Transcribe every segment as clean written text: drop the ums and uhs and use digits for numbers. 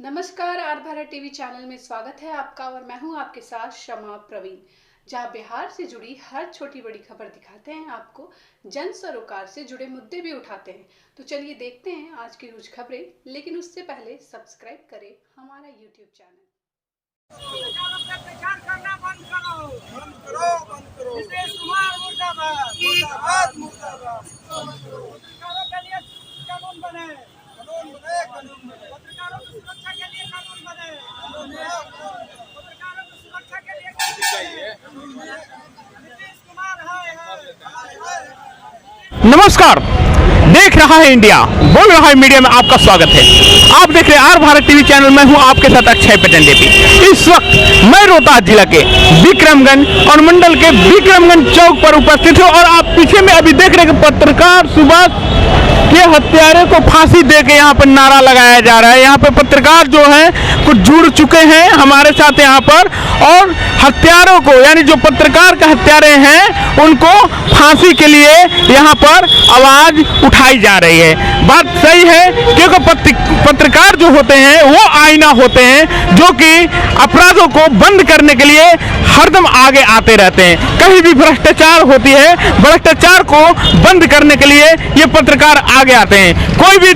नमस्कार, are Bharat TV channel में स्वागत है आपका और मैं हूं आपके साथ शमा प्रवीण, जहां बिहार से जुड़ी हर छोटी बड़ी खबर दिखाते हैं आपको, जन सरोकार से जुड़े मुद्दे भी उठाते हैं। तो चलिए देखते हैं आज की कुछ खबरें, लेकिन उससे पहले सब्सक्राइब करें हमारा यूट्यूब चैनल। नमस्कार, देख रहा है इंडिया, बोल रहा है मीडिया में आपका स्वागत है। आप देख रहे हैं आर भारत टीवी चैनल में हूं आपके साथ अक्षय पटेल देवी। इस वक्त मैं रोहतास जिला के विक्रमगंज और मंडल के विक्रमगंज चौक पर उपस्थित हूं और आप पीछे में अभी देख रहे हैं कि पत्रकार सुभाष के हत्यारे को फांसी दे के यहाँ पर नारा लगाया जा रहा है। यहाँ पे पत्रकार जो हैं कुछ जुड़ चुके हैं हमारे साथ यहाँ पर, और हत्यारों को यानी जो पत्रकार के हत्यारे हैं उनको फांसी के लिए यहाँ पर आवाज उठाई जा रही है। बात सही है, क्योंकि पत्रकार जो होते हैं वो आईना होते हैं जो कि अपराधों को बंद करने के लिए हरदम आगे आते रहते हैं। कहीं भी भ्रष्टाचार होती है, भ्रष्टाचार को बंद करने के लिए ये पत्रकार आगे आते हैं। कोई भी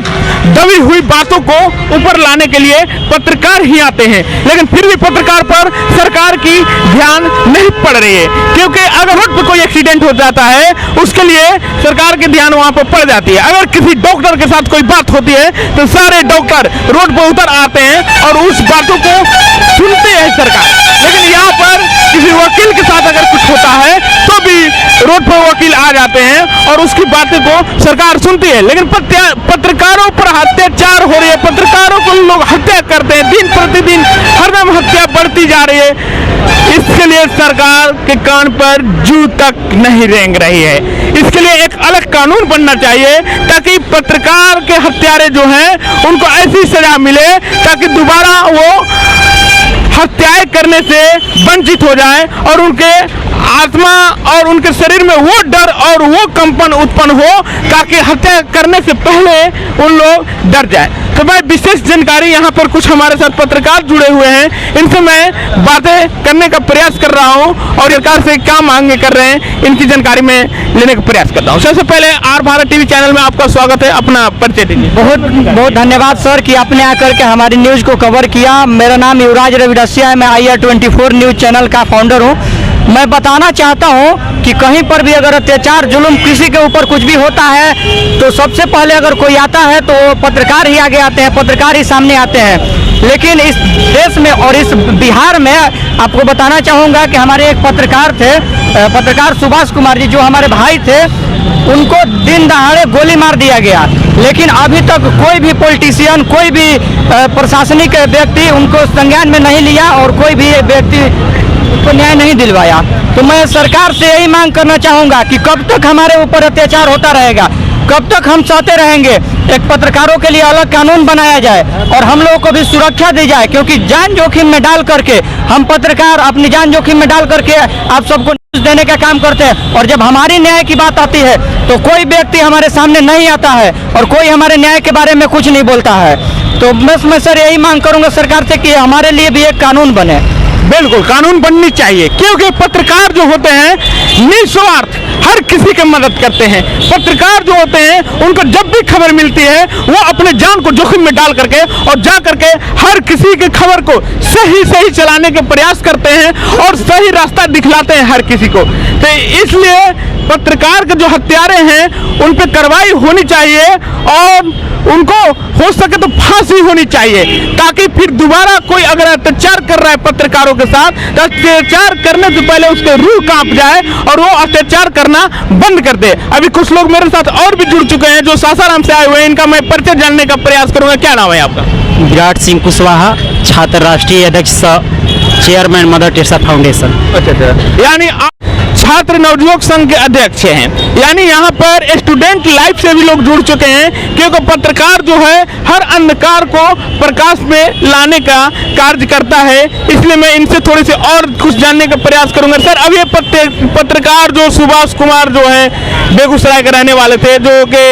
दबी हुई बातों को ऊपर लाने के लिए पत्रकार ही आते हैं, लेकिन फिर भी पत्रकार पर सरकार की ध्यान नहीं पड़ रही है, क्योंकि अगर रोड पर कोई एक्सीडेंट हो जाता है उसके लिए सरकार की ध्यान वहां पर पड़ जाती है। अगर किसी डॉक्टर के साथ कोई बात होती है तो सारे डॉक्टर रोड पर उतर आते हैं और उस बातों को सुनते हैं सरकार। लेकिन यहाँ पर किसी वकील के साथ अगर कुछ होता है तो भी रोड पर वकील आ जाते हैं और उसकी बातें को सरकार सुनती है। लेकिन पत्रकारों पर अत्याचार हो रही है, पत्रकारों को लोग हत्या करते हैं, दिन प्रतिदिन हरदम हत्या बढ़ती जा रही है। इसके लिए सरकार के कान पर जू तक नहीं रेंग रही है। इसके लिए एक अलग कानून बनना चाहिए ताकि पत्रकार के हत्यारे जो हैं उनको ऐसी सजा मिले ताकि दोबारा वो हत्याएं करने से वंचित हो जाए और उनके आत्मा और उनके शरीर में वो डर और वो कंपन उत्पन्न हो ताकि हत्या करने से पहले उन लोग डर जाए। तो मैं विशेष जानकारी यहाँ पर कुछ हमारे साथ पत्रकार जुड़े हुए हैं, इनसे मैं बातें करने का प्रयास कर रहा हूँ और सरकार से क्या मांगे कर रहे हैं इनकी जानकारी में लेने का प्रयास करता हूँ। सबसे पहले आर भारत टीवी चैनल में आपका स्वागत है, अपना परिचय दीजिए। बहुत बहुत धन्यवाद सर कि आपने आकर के हमारी न्यूज़ को कवर किया। मेरा नाम युवराज रविदासिया है, मैं IR24 न्यूज़ चैनल का फाउंडर हूँ। मैं बताना चाहता हूँ कि कहीं पर भी अगर अत्याचार जुल्म किसी के ऊपर कुछ भी होता है तो सबसे पहले अगर कोई आता है तो पत्रकार ही आगे आते हैं, पत्रकार ही सामने आते हैं। लेकिन इस देश में और इस बिहार में आपको बताना चाहूँगा कि हमारे एक पत्रकार थे, पत्रकार सुभाष कुमार जी, जो हमारे भाई थे, उनको दिन दहाड़े गोली मार दिया गया। लेकिन अभी तक कोई भी पॉलिटिशियन, कोई भी प्रशासनिक व्यक्ति उनको संज्ञान में नहीं लिया और कोई भी व्यक्ति को न्याय नहीं दिलवाया। तो मैं सरकार से यही मांग करना चाहूँगा कि कब तक हमारे ऊपर अत्याचार होता रहेगा, कब तक हम सहते रहेंगे। एक पत्रकारों के लिए अलग कानून बनाया जाए और हम लोगों को भी सुरक्षा दी जाए, क्योंकि जान जोखिम में डाल करके हम पत्रकार अपनी जान जोखिम में डाल करके आप सबको न्यूज़ देने का काम करते हैं। और जब हमारी न्याय की बात आती है तो कोई व्यक्ति हमारे सामने नहीं आता है और कोई हमारे न्याय के बारे में कुछ नहीं बोलता है। तो मैं सर यही मांग करूँगा सरकार से कि हमारे लिए भी एक कानून बने। बिल्कुल कानून बननी चाहिए, क्योंकि पत्रकार जो होते हैं निस्वार्थ हर किसी की मदद करते हैं। पत्रकार जो होते हैं उनको जब भी खबर मिलती है वो अपने जान को जोखिम में डाल करके और जा करके हर किसी की खबर को सही चलाने के प्रयास करते हैं और सही रास्ता दिखलाते हैं हर किसी को। तो इसलिए पत्रकार के जो हत्यारे हैं उन पर कार्रवाई होनी चाहिए और उनको हो सके तो फांसी होनी चाहिए, ताकि फिर दोबारा कोई अगर अत्याचार कर रहा है पत्रकारों के साथ तो अत्याचार करने से पहले उसके रूह कांप जाए और वो अत्याचार करना बंद कर दे। अभी कुछ लोग मेरे साथ और भी जुड़ चुके हैं जो सासाराम से आए हुए हैं, इनका मैं परिचय जानने का प्रयास करूंगा। क्या नाम है आपका? विराट सिंह कुशवाहा, छात्र राष्ट्रीय अध्यक्ष, चेयरमैन मदर टेरेसा फाउंडेशन। अच्छा, यानी छात्र नवयुवक संघ के अध्यक्ष हैं, यानी यहाँ पर स्टूडेंट लाइफ से भी लोग जुड़ चुके हैं, क्योंकि पत्रकार जो है हर अंधकार को प्रकाश में लाने का कार्य करता है। इसलिए मैं इनसे थोड़ी सी और कुछ जानने का प्रयास करूंगा। सर, अब ये पत्रकार जो सुभाष कुमार जो है बेगूसराय के रहने वाले थे, जो कि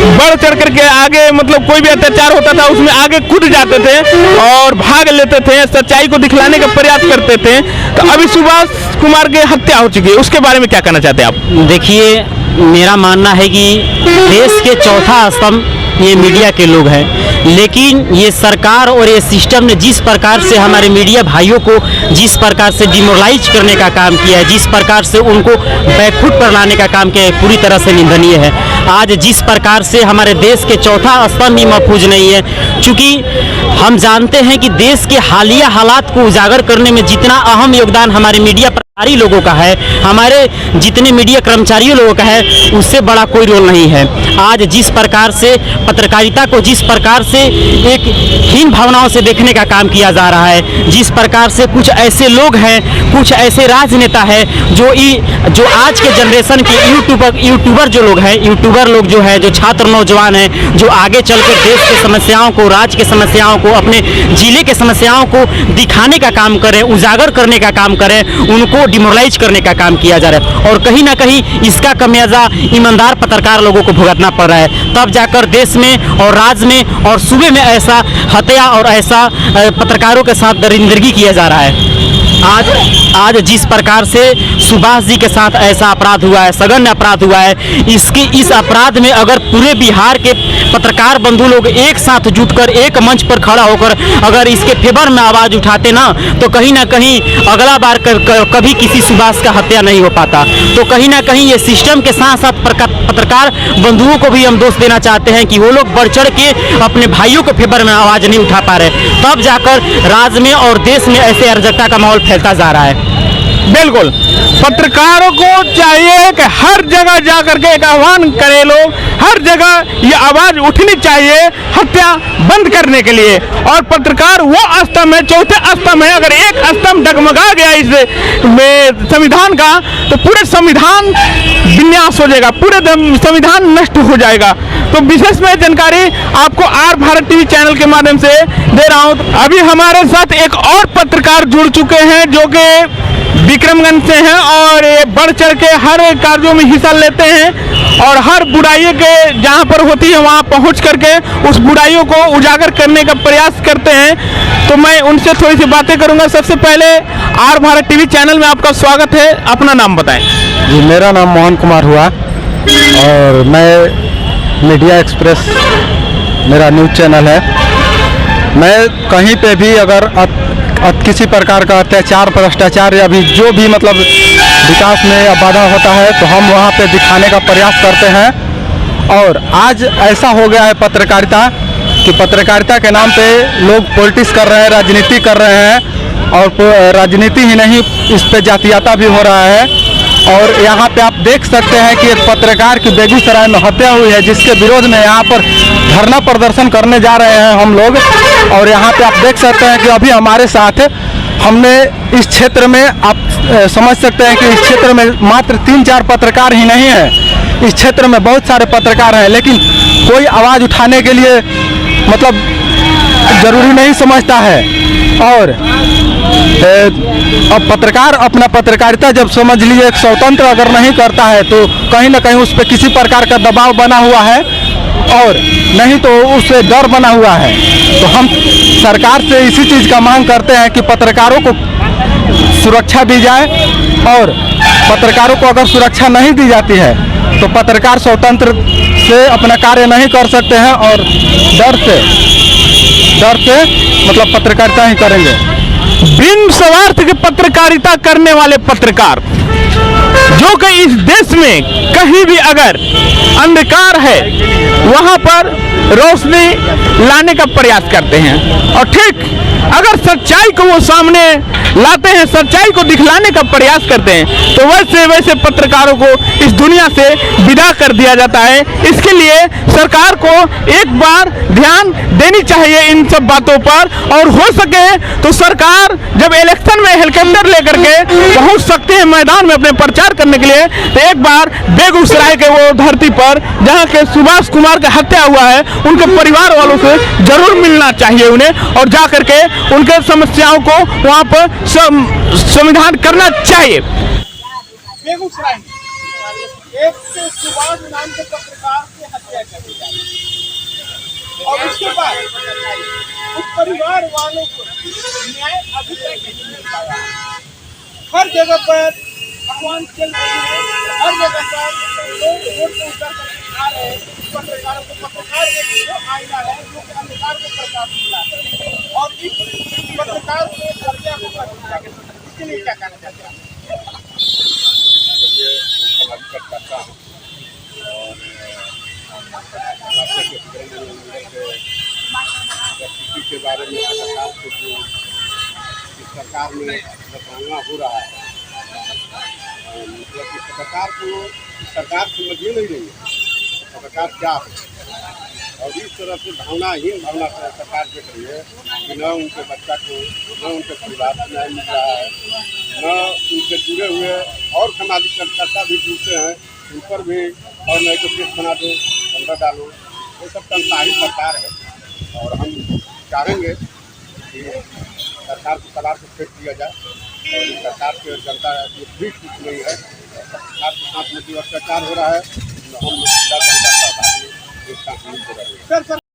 बढ़ चढ़ करके आगे मतलब कोई भी अत्याचार होता था उसमें आगे कूद जाते थे और भाग लेते थे, सच्चाई को दिखलाने का प्रयास करते थे। तो अभी सुभाष कुमार की हत्या हो चुकी है, उसके बारे में क्या कहना चाहते हैं आप? देखिए, मेरा मानना है कि देश के चौथा स्तंभ ये मीडिया के लोग हैं, लेकिन ये सरकार और ये सिस्टम ने जिस प्रकार से हमारे मीडिया भाइयों को जिस प्रकार से डिमोरलाइज करने का काम किया है, जिस प्रकार से उनको बैकफुट पर लाने का काम किया है, पूरी तरह से निंदनीय है। आज जिस प्रकार से हमारे देश के चौथा स्तंभ ही महफूज नहीं है, चूँकि हम जानते हैं कि देश के हालिया हालात को उजागर करने में जितना अहम योगदान हमारे मीडिया प्रभारी लोगों का है, हमारे जितने मीडिया कर्मचारियों लोगों का है, उससे बड़ा कोई रोल नहीं है। आज जिस प्रकार से पत्रकारिता को जिस प्रकार से एक हीन भावनाओं से देखने का काम किया जा रहा है, जिस प्रकार से कुछ ऐसे लोग हैं, कुछ ऐसे राजनेता हैं जो आज के जनरेशन के यूट्यूबर जो लोग हैं, यूट्यूबर लोग जो है, जो छात्र नौजवान हैं, जो आगे चलकर देश की समस्याओं को, राज्य की समस्याओं को, अपने जिले के समस्याओं को दिखाने का काम करें, उजागर करने का काम करें, उनको डिमोरलाइज करने का काम किया जा रहा है। और कहीं ना कहीं इसका खमियाजा ईमानदार पत्रकार लोगों को भुगतना पड़ रहा है। तब जाकर देश में और राज्य में और सूबे में ऐसा हत्या और ऐसा पत्रकारों के साथ दरिंदगी किया जा रहा है। आज जिस प्रकार से सुभाष जी के साथ ऐसा अपराध हुआ है, सघन अपराध हुआ है, इस अपराध में अगर पूरे बिहार के पत्रकार बंधु लोग एक साथ जुटकर एक मंच पर खड़ा होकर अगर इसके फेवर में आवाज उठाते ना, तो कहीं ना कहीं अगला बार कभी किसी सुभाष का हत्या नहीं हो पाता। तो कहीं ना कहीं ये सिस्टम के साथ साथ पत्रकार बंधुओं को भी हम दोष देना चाहते हैं कि वो लोग बढ़ चढ़ के अपने भाइयों के फेवर में आवाज नहीं उठा पा रहे, तब जाकर राज्य में और देश में ऐसे अराजकता का माहौल फैलता जा रहा है। बिल्कुल, पत्रकारों को चाहिए कि हर जगह जाकर के एक आह्वान करें लोग, हर जगह ये आवाज उठनी चाहिए हत्या बंद करने के लिए। और पत्रकार वो स्तंभ है, चौथे स्तंभ है। अगर एक स्तंभ डगमगा गया इस संविधान का, तो पूरे संविधान विन्यास हो जाएगा, पूरे संविधान नष्ट हो जाएगा। तो विशेष में जानकारी आपको आर भारत टीवी चैनल के माध्यम से दे रहा हूँ। अभी हमारे साथ एक और पत्रकार जुड़ चुके हैं जो कि विक्रमगंज से हैं और ये बढ़ चढ़ के हर कार्यों में हिस्सा लेते हैं और हर बुराई के जहाँ पर होती है वहाँ पहुँच करके उस बुराइयों को उजागर करने का प्रयास करते हैं। तो मैं उनसे थोड़ी सी बातें करूँगा। सबसे पहले आर भारत टीवी चैनल में आपका स्वागत है, अपना नाम बताएं। जी, मेरा नाम मोहन कुमार हुआ और मैं मीडिया एक्सप्रेस मेरा न्यूज़ चैनल है। मैं कहीं पे भी अगर किसी प्रकार का अत्याचार, भ्रष्टाचार या भी जो भी मतलब विकास में या बाधा होता है तो हम वहाँ पे दिखाने का प्रयास करते हैं। और आज ऐसा हो गया है पत्रकारिता कि पत्रकारिता के नाम पे लोग पॉलिटिक्स कर रहे हैं, राजनीति कर रहे हैं और राजनीति ही नहीं, इस पे जातियाता भी हो रहा है। और यहाँ पे आप देख सकते हैं कि एक पत्रकार की बेगूसराय में हत्या हुई है, जिसके विरोध में यहाँ पर धरना प्रदर्शन करने जा रहे हैं हम लोग। और यहाँ पे आप देख सकते हैं कि अभी हमारे साथ हमने इस क्षेत्र में, आप समझ सकते हैं कि इस क्षेत्र में मात्र 3-4 पत्रकार ही नहीं है, इस क्षेत्र में बहुत सारे पत्रकार हैं, लेकिन कोई आवाज़ उठाने के लिए मतलब ज़रूरी नहीं समझता है। और अब पत्रकार अपना पत्रकारिता जब समझ लीजिए स्वतंत्र अगर नहीं करता है तो कहीं ना कहीं उस पर किसी प्रकार का दबाव बना हुआ है और नहीं तो उससे डर बना हुआ है। तो हम सरकार से इसी चीज़ का मांग करते हैं कि पत्रकारों को सुरक्षा दी जाए, और पत्रकारों को अगर सुरक्षा नहीं दी जाती है तो पत्रकार स्वतंत्र से अपना कार्य नहीं कर सकते हैं और डर से मतलब पत्रकारिता ही करेंगे। बिन स्वार्थ की पत्रकारिता करने वाले पत्रकार जो कि इस देश में कहीं भी अगर अंधकार है वहां पर रोशनी लाने का प्रयास करते हैं, और ठीक अगर सच्चाई को वो सामने लाते हैं, सच्चाई को दिखलाने का प्रयास करते हैं, तो वैसे पत्रकारों को इस दुनिया से विदा कर दिया जाता है। इसके लिए सरकार को एक बार ध्यान देनी चाहिए इन सब बातों पर, और हो सके तो सरकार जब इलेक्शन में हेलीकॉप्टर लेकर के पहुंच सकते हैं मैदान में अपने प्रचार करने के लिए, तो एक बार बेगूसराय के वो धरती पर जहां के सुभाष कुमार का हत्या हुआ है उनके परिवार वालों से जरूर मिलना चाहिए उन्हें, और जा करके उनके समस्याओं को वहां पर समाधान करना चाहिए। बेगूसराय एक सुभाष नाम के पत्रकार की हत्या कर दी जाए और उसके बाद उस परिवार वालों को न्याय अभी तक नहीं मिल पाया। हर जगह पर भगवान चल रही है, हर जगह पर लोग रोड पर उतर कर आ रहे हैं पत्रकारों को। पत्रकार एक वो आईना है जो कि अंधकार को प्रकाश मिला है और इस पत्रकार के दर्जा को इसके लिए क्या कहना चाहते हैं? करता हूँ और के बारे में सरकार को जो सरकार में बताना हो रहा है, मतलब कि सरकार समझ ही नहीं रही है सरकार क्या है। और इस तरह से भावनाहीन भावना सरकार देख रही है कि न उनके बच्चा को, न उनके परिवार को न्याय मिल रहा है, न उनसे जुड़े हुए और सामाजिक कार्यकर्ता भी जुड़ते हैं उन पर भी, और नहीं तो केस बना दो, बंदा डालो, ये सब तनख्वाही सरकार है। और हम चाहेंगे कि सरकार को सवाल को फेंक दिया जाए और सरकार के जनता भी कुछ नहीं है। सरकार के साथ में जो अत्याचार हो रहा है हम पूरा जनता सहभागी इसका हो रहा है।